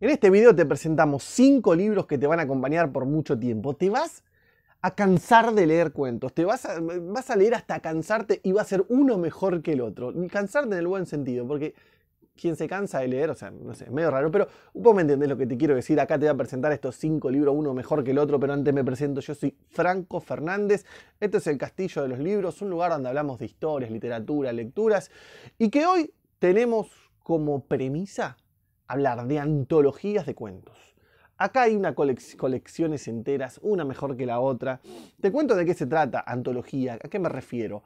En este video te presentamos 5 libros que te van a acompañar por mucho tiempo. Te vas a cansar de leer cuentos, vas a leer hasta cansarte y va a ser uno mejor que el otro. Cansarte en el buen sentido, porque quien se cansa de leer, o sea, no sé, es medio raro, pero vos me entendés lo que te quiero decir. Acá te voy a presentar estos 5 libros, uno mejor que el otro, pero antes me presento, yo soy Franco Fernández. Este es el Castillo de los Libros, un lugar donde hablamos de historias, literatura, lecturas, y que hoy tenemos como premisa hablar de antologías de cuentos. Acá hay una colecciones enteras, una mejor que la otra. Te cuento de qué se trata, antología, ¿a qué me refiero?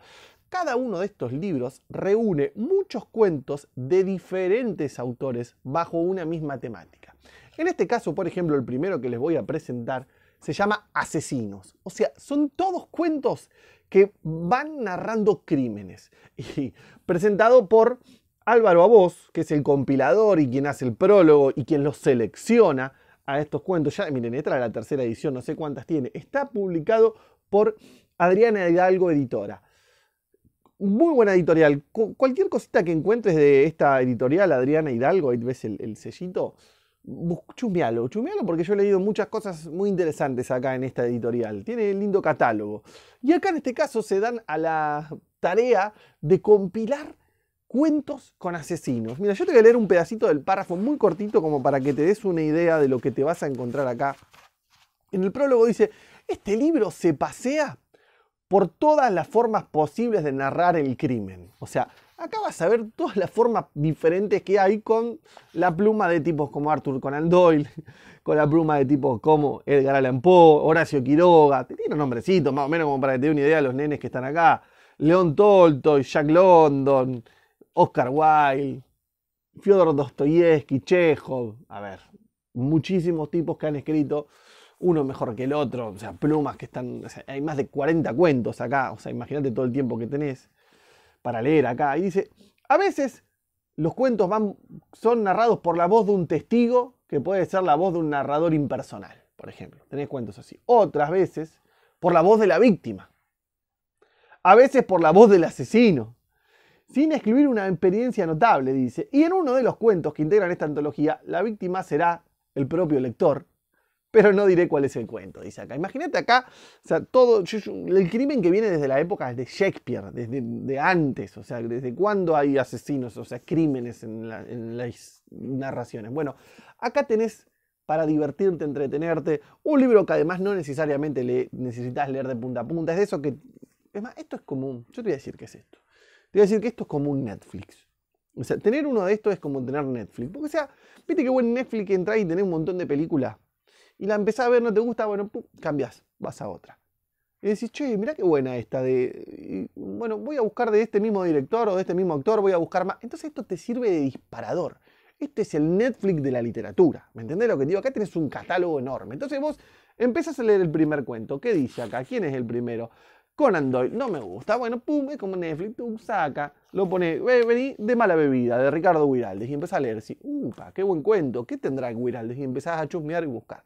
Cada uno de estos libros reúne muchos cuentos de diferentes autores bajo una misma temática. En este caso, por ejemplo, el primero que les voy a presentar se llama Asesinos. O sea, son todos cuentos que van narrando crímenes. Y presentado por Álvaro Aboz, que es el compilador y quien hace el prólogo y quien los selecciona a estos cuentos. Ya, miren, esta es la tercera edición, no sé cuántas tiene. Está publicado por Adriana Hidalgo Editora. Muy buena editorial. Cualquier cosita que encuentres de esta editorial, Adriana Hidalgo, ahí ves el sellito, chumealo porque yo he leído muchas cosas muy interesantes acá en esta editorial. Tiene lindo catálogo. Y acá en este caso se dan a la tarea de compilar cuentos con asesinos. Mira, yo te voy a leer un pedacito del párrafo muy cortito como para que te des una idea de lo que te vas a encontrar acá. En el prólogo dice: este libro se pasea por todas las formas posibles de narrar el crimen. O sea, acá vas a ver todas las formas diferentes que hay con la pluma de tipos como Arthur Conan Doyle, con la pluma de tipos como Edgar Allan Poe, Horacio Quiroga. Te tiene un nombrecito más o menos como para que te dé una idea de los nenes que están acá. León Tolstoy, Jack London, Oscar Wilde, Fyodor Dostoyevsky, Chekhov. A ver, muchísimos tipos que han escrito, uno mejor que el otro, o sea, plumas que están, o sea, hay más de 40 cuentos acá, o sea, imagínate todo el tiempo que tenés para leer acá. Y dice, a veces los cuentos son narrados por la voz de un testigo, que puede ser la voz de un narrador impersonal, por ejemplo. Tenés cuentos así. Otras veces por la voz de la víctima. A veces por la voz del asesino. Sin excluir una experiencia notable, dice. Y en uno de los cuentos que integran esta antología, la víctima será el propio lector. Pero no diré cuál es el cuento, dice acá. Imagínate acá, o sea, todo el crimen que viene desde la época de Shakespeare, desde antes, o sea, desde cuándo hay asesinos, o sea, crímenes en las narraciones. Bueno, acá tenés para divertirte, entretenerte, un libro que además no necesariamente necesitas leer de punta a punta. Es de eso que, es más, esto es común. Yo te voy a decir qué es esto. Te voy a decir que esto es como un Netflix. O sea, tener uno de estos es como tener Netflix. Porque, o sea, viste qué buen Netflix que entras y tenés un montón de películas. Y la empezás a ver, no te gusta, bueno, pum, cambiás, vas a otra. Y decís, che, mirá qué buena esta bueno, voy a buscar de este mismo director o de este mismo actor, voy a buscar más. Entonces esto te sirve de disparador. Este es el Netflix de la literatura. ¿Me entendés lo que digo? Acá tenés un catálogo enorme. Entonces vos empezás a leer el primer cuento. ¿Qué dice acá? ¿Quién es el primero? Conan Doyle, no me gusta. Bueno, pum, es como Netflix, tú saca, lo pone, vení, de mala bebida, de Ricardo Guiraldes. Y empezás a leer, decís, upa, qué buen cuento, ¿qué tendrá Guiraldes? Y empezás a chusmear y buscar.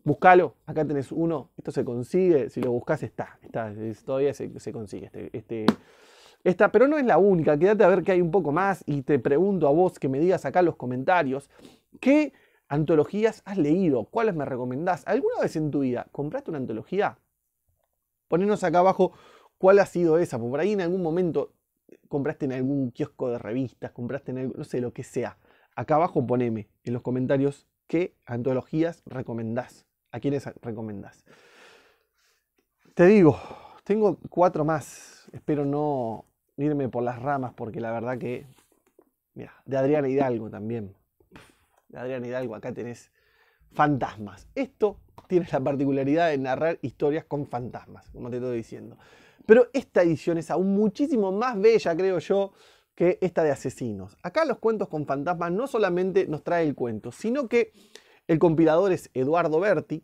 Buscalo, acá tenés uno, esto se consigue, si lo buscas todavía se consigue pero no es la única, quédate a ver que hay un poco más y te pregunto a vos que me digas acá en los comentarios, ¿qué antologías has leído? ¿Cuáles me recomendás? ¿Alguna vez en tu vida compraste una antología? Ponenos acá abajo cuál ha sido esa, porque por ahí en algún momento compraste en algún kiosco de revistas, compraste en algo, no sé, lo que sea. Acá abajo poneme en los comentarios qué antologías recomendás, a quiénes recomendás. Te digo, tengo 4 más, espero no irme por las ramas porque la verdad que, mira, de Adriana Hidalgo también. De Adriana Hidalgo acá tenés fantasmas. Esto tiene la particularidad de narrar historias con fantasmas, como te estoy diciendo. Pero esta edición es aún muchísimo más bella, creo yo, que esta de Asesinos. Acá los cuentos con fantasmas no solamente nos trae el cuento, sino que el compilador es Eduardo Berti,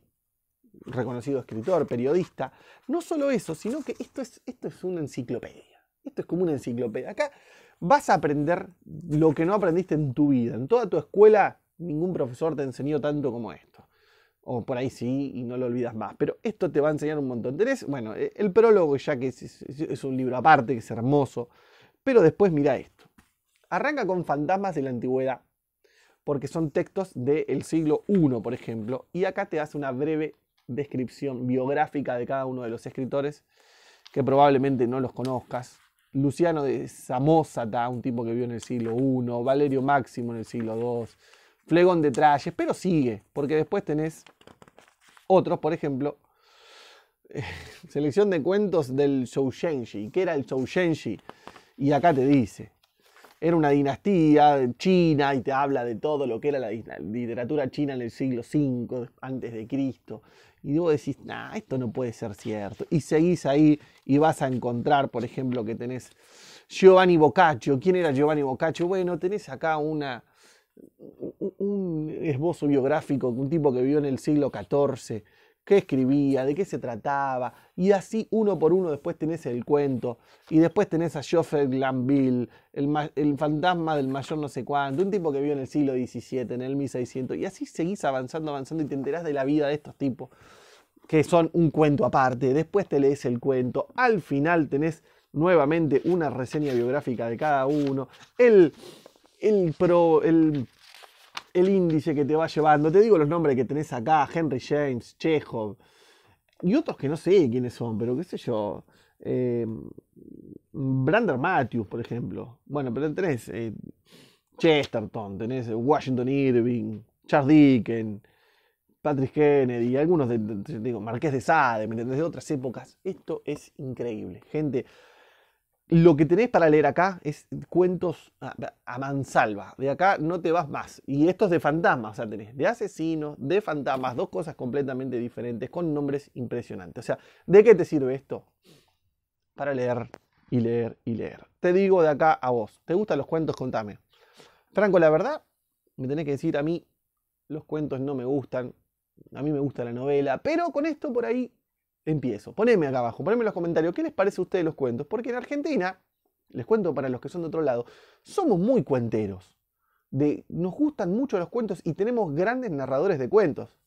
reconocido escritor, periodista. No solo eso, sino que esto es una enciclopedia. Esto es como una enciclopedia. Acá vas a aprender lo que no aprendiste en tu vida. En toda tu escuela ningún profesor te enseñó tanto como esto. O por ahí sí, y no lo olvidas más. Pero esto te va a enseñar un montón. Tenés, bueno, el prólogo ya que es un libro aparte, que es hermoso. Pero después mira esto. Arranca con fantasmas de la antigüedad. porque son textos del siglo I, por ejemplo, y acá te hace una breve descripción biográfica de cada uno de los escritores, que probablemente no los conozcas. Luciano de Samosata, un tipo que vivió en el siglo I, Valerio Máximo en el siglo II, Flegón de Tralles, pero sigue, porque después tenés otros, por ejemplo, selección de cuentos del Shoushenshu. ¿Qué era el Shoushenshu? Y acá te dice, era una dinastía china y te habla de todo lo que era la literatura china en el siglo V antes de Cristo. Y vos decís, nah, esto no puede ser cierto. Y seguís ahí y vas a encontrar, por ejemplo, que tenés Giovanni Boccaccio. ¿Quién era Giovanni Boccaccio? Bueno, tenés acá un esbozo biográfico, un tipo que vivió en el siglo XIV, qué escribía, de qué se trataba, y así uno por uno después tenés el cuento, y después tenés a Geoffrey Glanville, el fantasma del mayor no sé cuánto, un tipo que vivió en el siglo XVII, en el 1600, y así seguís avanzando, avanzando, y te enterás de la vida de estos tipos, que son un cuento aparte, después te lees el cuento, al final tenés nuevamente una reseña biográfica de cada uno, el índice que te va llevando. Te digo los nombres que tenés acá: Henry James, Chekhov, y otros que no sé quiénes son, pero qué sé yo. Brander Matthews, por ejemplo. Bueno, pero tenés Chesterton, tenés Washington Irving, Charles Dickens, Patrick Kennedy, algunos digo, Marqués de Sade, ¿me entendés? De otras épocas. Esto es increíble, gente. Lo que tenés para leer acá es cuentos a mansalva. De acá no te vas más. Y esto es de fantasmas. O sea, tenés de asesinos, de fantasmas, dos cosas completamente diferentes, con nombres impresionantes. O sea, ¿de qué te sirve esto? Para leer y leer y leer. Te digo de acá a vos. ¿Te gustan los cuentos? Contame. Franco, la verdad, me tenés que decir, a mí los cuentos no me gustan. A mí me gusta la novela. Pero con esto por ahí empiezo. Poneme acá abajo, poneme en los comentarios qué les parece a ustedes los cuentos, porque en Argentina, les cuento para los que son de otro lado, somos muy cuenteros. Nos gustan mucho los cuentos y tenemos grandes narradores de cuentos.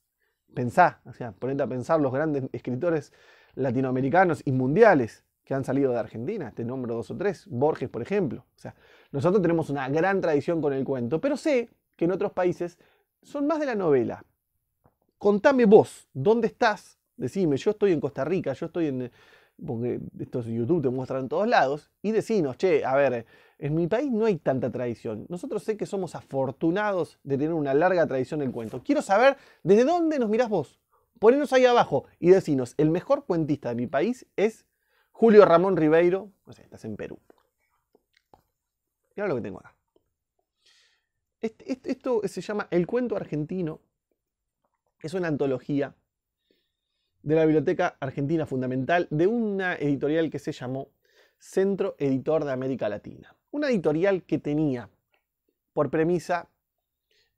Pensá, o sea, ponete a pensar los grandes escritores latinoamericanos y mundiales que han salido de Argentina. Te nombro 2 o 3, Borges, por ejemplo. O sea, nosotros tenemos una gran tradición con el cuento, pero sé que en otros países son más de la novela. Contame vos, ¿dónde estás? Decime, yo estoy en Costa Rica, yo estoy en... Porque estos YouTube te muestran en todos lados. Y decinos, che, a ver, en mi país no hay tanta tradición. Nosotros sé que somos afortunados de tener una larga tradición del cuento. Quiero saber desde dónde nos mirás vos. Ponenos ahí abajo y decinos, el mejor cuentista de mi país es Julio Ramón Ribeiro. No sé, estás en Perú. Mirá lo que tengo acá. Esto se llama El Cuento Argentino. Es una antología de la Biblioteca Argentina Fundamental, de una editorial que se llamó Centro Editor de América Latina. Una editorial que tenía por premisa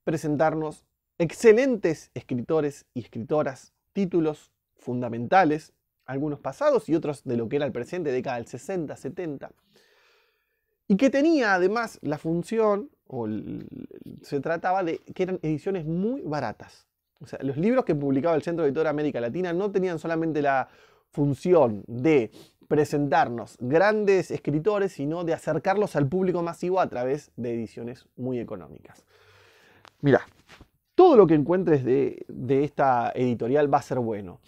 presentarnos excelentes escritores y escritoras, títulos fundamentales, algunos pasados y otros de lo que era el presente, década del 60, 70, y que tenía además la función, se trataba de que eran ediciones muy baratas. O sea, los libros que publicaba el Centro Editor de América Latina no tenían solamente la función de presentarnos grandes escritores, sino de acercarlos al público masivo a través de ediciones muy económicas. Mirá, todo lo que encuentres de esta editorial va a ser bueno.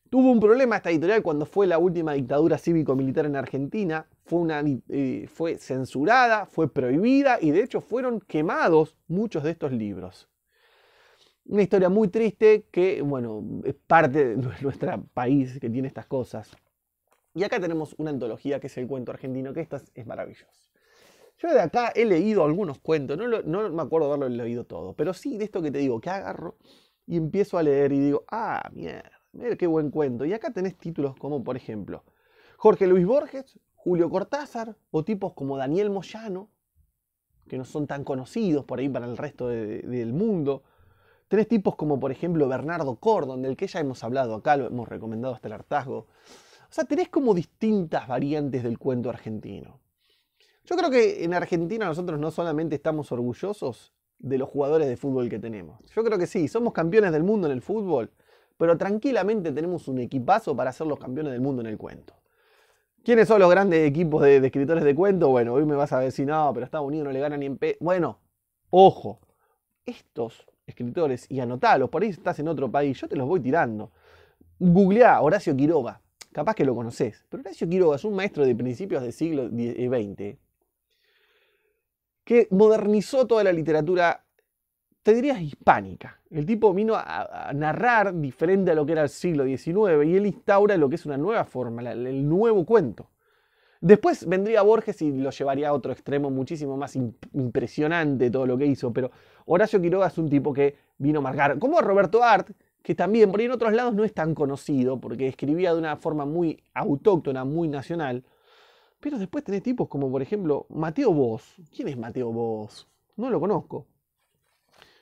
Tuvo un problema esta editorial cuando fue la última dictadura cívico-militar en Argentina. Fue censurada, fue prohibida y de hecho fueron quemados muchos de estos libros. Una historia muy triste que, bueno, es parte de nuestro país que tiene estas cosas. Y acá tenemos una antología que es El Cuento Argentino, que esta es maravilloso. Yo de acá he leído algunos cuentos, no me acuerdo de haberlo leído todo, pero sí de esto que te digo, que agarro y empiezo a leer y digo, ah, mierda, qué buen cuento. Y acá tenés títulos como, por ejemplo, Jorge Luis Borges, Julio Cortázar, o tipos como Daniel Moyano, que no son tan conocidos por ahí para el resto del mundo. Tenés tipos como, por ejemplo, Bernardo Cordon, del que ya hemos hablado acá, lo hemos recomendado hasta el hartazgo. O sea, tenés como distintas variantes del cuento argentino. Yo creo que en Argentina nosotros no solamente estamos orgullosos de los jugadores de fútbol que tenemos. Yo creo que sí, somos campeones del mundo en el fútbol, pero tranquilamente tenemos un equipazo para ser los campeones del mundo en el cuento. ¿Quiénes son los grandes equipos de escritores de cuento? Bueno, hoy me vas a decir, no, pero Estados Unidos no le gana ni en Bueno, ojo. estos escritores, y anotalos, por ahí estás en otro país, yo te los voy tirando. Googleá Horacio Quiroga, capaz que lo conocés, pero Horacio Quiroga es un maestro de principios del siglo XX que modernizó toda la literatura, te dirías, hispánica. El tipo vino a narrar diferente a lo que era el siglo XIX y él instaura lo que es una nueva forma, el nuevo cuento. Después vendría Borges y lo llevaría a otro extremo muchísimo más impresionante todo lo que hizo, pero Horacio Quiroga es un tipo que vino a marcar, como Roberto Art, que también por ahí en otros lados no es tan conocido, porque escribía de una forma muy autóctona, muy nacional. Pero después tenés tipos como, por ejemplo, Mateo Boss. ¿Quién es Mateo Boss? No lo conozco.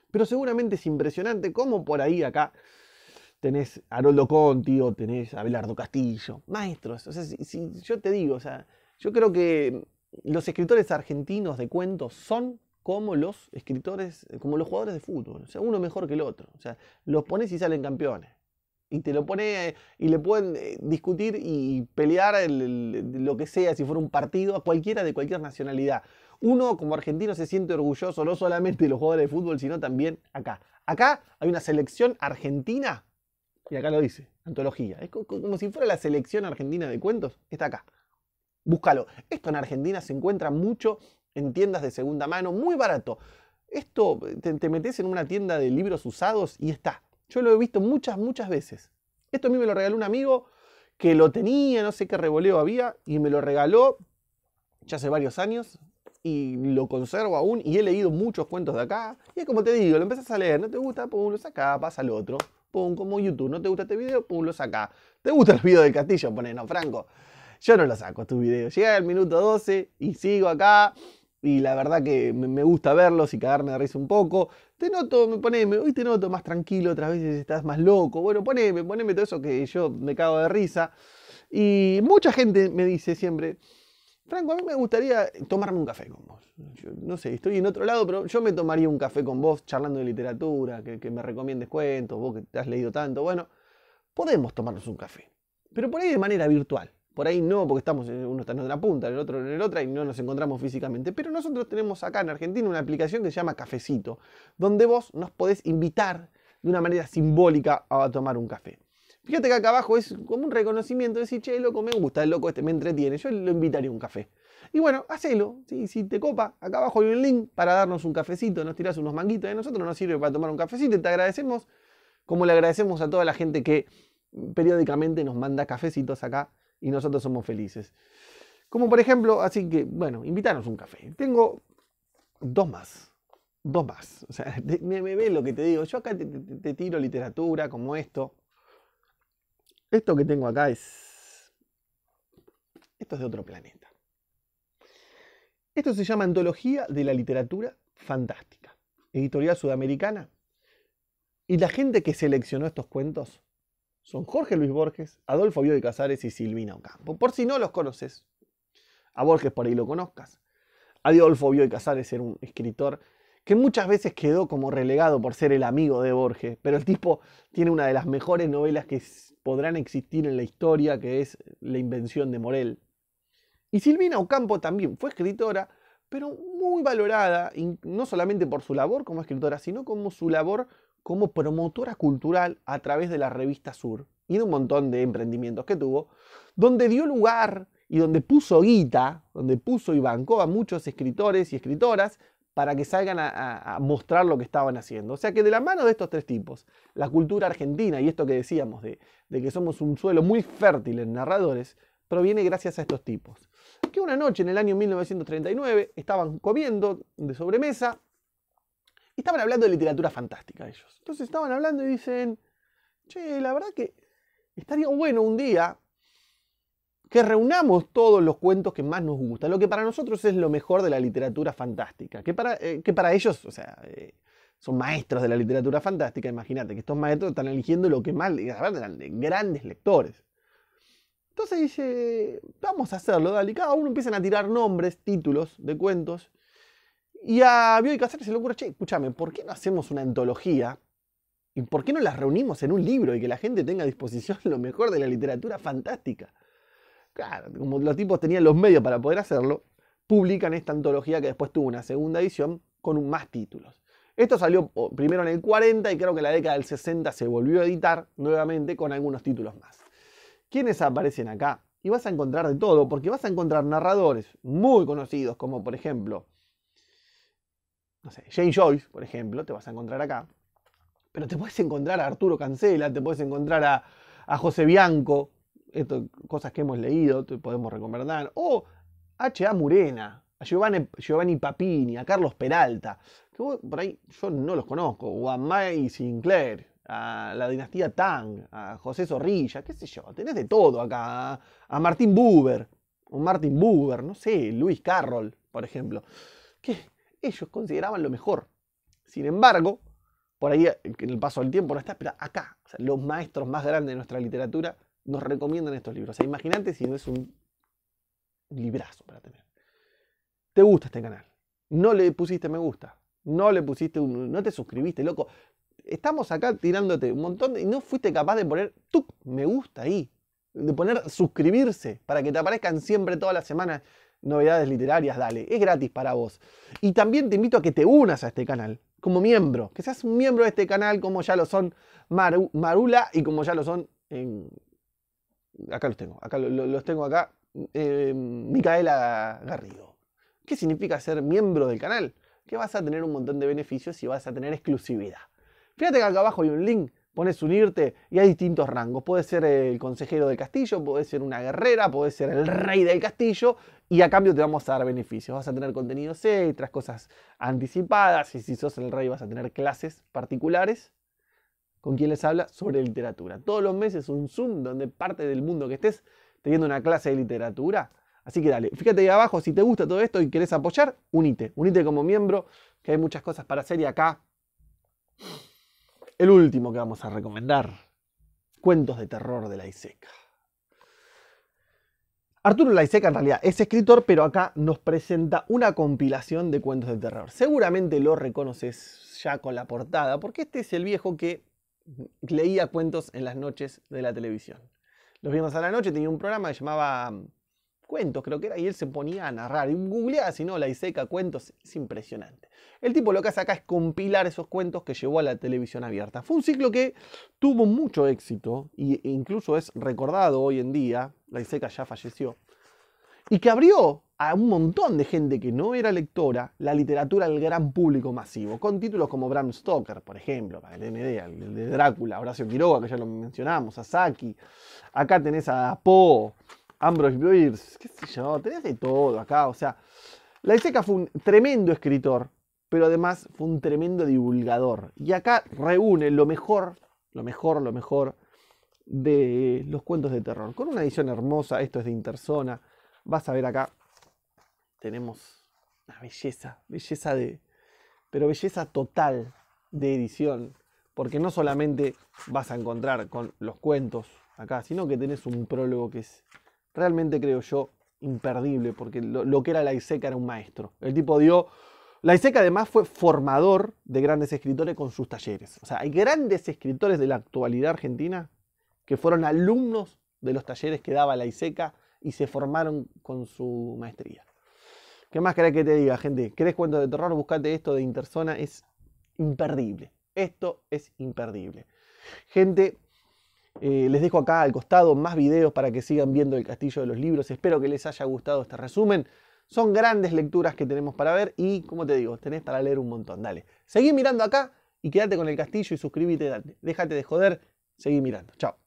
Pero seguramente es impresionante cómo por ahí acá tenés a Haroldo Conti o tenés a Abelardo Castillo. Maestros. O sea, si yo te digo, o sea, yo creo que los escritores argentinos de cuentos son como los escritores, como los jugadores de fútbol. O sea, uno mejor que el otro. O sea, los pones y salen campeones. Y te lo pone y le pueden discutir y pelear lo que sea, si fuera un partido, a cualquiera de cualquier nacionalidad. Uno como argentino se siente orgulloso no solamente de los jugadores de fútbol, sino también acá. Acá hay una selección argentina, y acá lo dice, antología. Es como si fuera la selección argentina de cuentos, está acá. Búscalo. Esto en Argentina se encuentra mucho en tiendas de segunda mano, muy barato. Esto te metes en una tienda de libros usados y está. Yo lo he visto muchas veces. Esto a mí me lo regaló un amigo que lo tenía, no sé qué revoleo había, y me lo regaló ya hace varios años, y lo conservo aún, y he leído muchos cuentos de acá, y es como te digo, lo empezás a leer, no te gusta, pum, lo sacás, pasa al otro, pum, como YouTube, no te gusta este video, pum, lo sacás. ¿Te gusta el video del Castillo? Poné, no, Franco, yo no lo saco, tu video. Llega al minuto 12 y sigo acá, y la verdad que me gusta verlos y cagarme de risa un poco. Te noto, poneme, hoy te noto más tranquilo, otras veces estás más loco. Bueno, poneme todo eso que yo me cago de risa. Y mucha gente me dice siempre, Franco, a mí me gustaría tomarme un café con vos. Yo, no sé, estoy en otro lado, pero yo me tomaría un café con vos charlando de literatura, que me recomiendes cuentos, vos que te has leído tanto. Bueno, podemos tomarnos un café, pero por ahí de manera virtual. Por ahí no, porque estamos, uno está en una punta, el otro en el otra y no nos encontramos físicamente. Pero nosotros tenemos acá en Argentina una aplicación que se llama Cafecito, donde vos nos podés invitar de una manera simbólica a tomar un café. Fíjate que acá abajo es como un reconocimiento de decir, che, loco, me gusta, el loco este me entretiene, yo lo invitaría a un café. Y bueno, hacelo, ¿sí? Si te copa, acá abajo hay un link para darnos un cafecito, nos tirás unos manguitos de nosotros, nos sirve para tomar un cafecito y te agradecemos, como le agradecemos a toda la gente que periódicamente nos manda cafecitos acá y nosotros somos felices. Como por ejemplo, así que, bueno, invítanos un café. Tengo dos más. O sea, me ve lo que te digo. Yo acá te tiro literatura como esto. Esto que tengo acá esto es de otro planeta. Esto se llama Antología de la Literatura Fantástica, editorial sudamericana. Y la gente que seleccionó estos cuentos son Jorge Luis Borges, Adolfo Bioy Casares y Silvina Ocampo. Por si no los conoces, a Borges por ahí lo conozcas. Adolfo Bioy Casares era un escritor que muchas veces quedó como relegado por ser el amigo de Borges, pero el tipo tiene una de las mejores novelas que podrán existir en la historia, que es La invención de Morel. Y Silvina Ocampo también fue escritora, pero muy valorada, no solamente por su labor como escritora, sino como su labor como promotora cultural a través de la revista Sur y de un montón de emprendimientos que tuvo, donde dio lugar y donde puso guita, donde puso y bancó a muchos escritores y escritoras para que salgan a mostrar lo que estaban haciendo. O sea que de la mano de estos tres tipos, la cultura argentina y esto que decíamos de que somos un suelo muy fértil en narradores, proviene gracias a estos tipos. Que una noche en el año 1939 estaban comiendo de sobremesa y estaban hablando de literatura fantástica ellos. Entonces estaban hablando y dicen, che, la verdad que estaría bueno un día que reunamos todos los cuentos que más nos gustan, lo que para nosotros es lo mejor de la literatura fantástica, que para ellos, o sea, son maestros de la literatura fantástica, imagínate que estos maestros están eligiendo lo que más, eran grandes lectores. Entonces dice, vamos a hacerlo, dale, y cada uno empiezan a tirar nombres, títulos de cuentos, y a Bioy Casares se le ocurre, che, escúchame, ¿por qué no hacemos una antología? ¿Y por qué no las reunimos en un libro y que la gente tenga a disposición lo mejor de la literatura fantástica? Claro, como los tipos tenían los medios para poder hacerlo, publican esta antología que después tuvo una segunda edición con más títulos. Esto salió primero en el 40 y creo que en la década del 60 se volvió a editar nuevamente con algunos títulos más. ¿Quiénes aparecen acá? Y vas a encontrar de todo, porque vas a encontrar narradores muy conocidos, como por ejemplo, no sé, James Joyce, por ejemplo, te vas a encontrar acá. Pero te puedes encontrar a Arturo Cancela, te puedes encontrar a José Bianco, cosas que hemos leído, te podemos recomendar. O H.A. Murena, a Giovanni Papini, a Carlos Peralta, que por ahí yo no los conozco. O a May Sinclair, a la dinastía Tang, a José Zorrilla, qué sé yo. Tenés de todo acá. A Martín Buber, no sé, Luis Carroll, por ejemplo. Que ellos consideraban lo mejor. Sin embargo, por ahí en el paso del tiempo no está, pero acá, o sea, los maestros más grandes de nuestra literatura nos recomiendan estos libros. O sea, imagínate si no es un librazo para tener. ¿Te gusta este canal? No le pusiste me gusta, no le pusiste no te suscribiste, loco. Estamos acá tirándote un montón y no fuiste capaz de poner me gusta ahí, de poner suscribirse para que te aparezcan siempre todas las semanas novedades literarias. Dale, es gratis para vos. Y también te invito a que te unas a este canal como miembro, que seas un miembro de este canal como ya lo son Marula y como ya lo son acá los tengo acá, Micaela Garrido. ¿Qué significa ser miembro del canal? Que vas a tener un montón de beneficios y vas a tener exclusividad. Fíjate que acá abajo hay un link, pones unirte y hay distintos rangos. Puedes ser el consejero del castillo, puedes ser una guerrera, puedes ser el rey del castillo y a cambio te vamos a dar beneficios. Vas a tener contenidos extras, cosas anticipadas y si sos el rey vas a tener clases particulares con quien les habla sobre literatura. Todos los meses un Zoom donde parte del mundo que estés teniendo una clase de literatura. Así que dale, fíjate ahí abajo, si te gusta todo esto y querés apoyar, unite como miembro, que hay muchas cosas para hacer. Y acá, el último que vamos a recomendar, Cuentos de terror de Laiseca. Arturo Laiseca en realidad es escritor, pero acá nos presenta una compilación de cuentos de terror. Seguramente lo reconoces ya con la portada, porque este es el viejo que leía cuentos en las noches de la televisión. Los viernes a la noche tenía un programa que llamaba Cuentos, creo que era, y él se ponía a narrar. Y googleaba, si no, Laiseca, cuentos, es impresionante. El tipo lo que hace acá es compilar esos cuentos que llevó a la televisión abierta. Fue un ciclo que tuvo mucho éxito, e incluso es recordado hoy en día. Laiseca ya falleció. Y que abrió a un montón de gente que no era lectora la literatura al gran público masivo, con títulos como Bram Stoker, por ejemplo, para que den idea, el de Drácula, Horacio Quiroga, que ya lo mencionamos, a Saki. Acá tenés a Poe, Ambrose Bierce, qué sé yo, tenés de todo acá. O sea, Laiseca fue un tremendo escritor, pero además fue un tremendo divulgador. Y acá reúne lo mejor de los cuentos de terror. Con una edición hermosa, esto es de Interzona. Vas a ver acá, tenemos una pero belleza total de edición. Porque no solamente vas a encontrar con los cuentos acá, sino que tenés un prólogo que es realmente, creo yo, imperdible, porque lo que era Laiseca era un maestro. El tipo Laiseca además fue formador de grandes escritores con sus talleres. O sea, hay grandes escritores de la actualidad argentina que fueron alumnos de los talleres que daba Laiseca y se formaron con su maestría. ¿Qué más querés que te diga, gente? ¿Querés cuentos de terror? Buscate esto de Interzona, es imperdible. Esto es imperdible. Gente, les dejo acá al costado más videos para que sigan viendo El Castillo de los Libros. Espero que les haya gustado este resumen. Son grandes lecturas que tenemos para ver y, como te digo, tenés para leer un montón. Dale, seguí mirando acá y quédate con El Castillo y suscríbete. Dale. Déjate de joder, seguí mirando. Chao.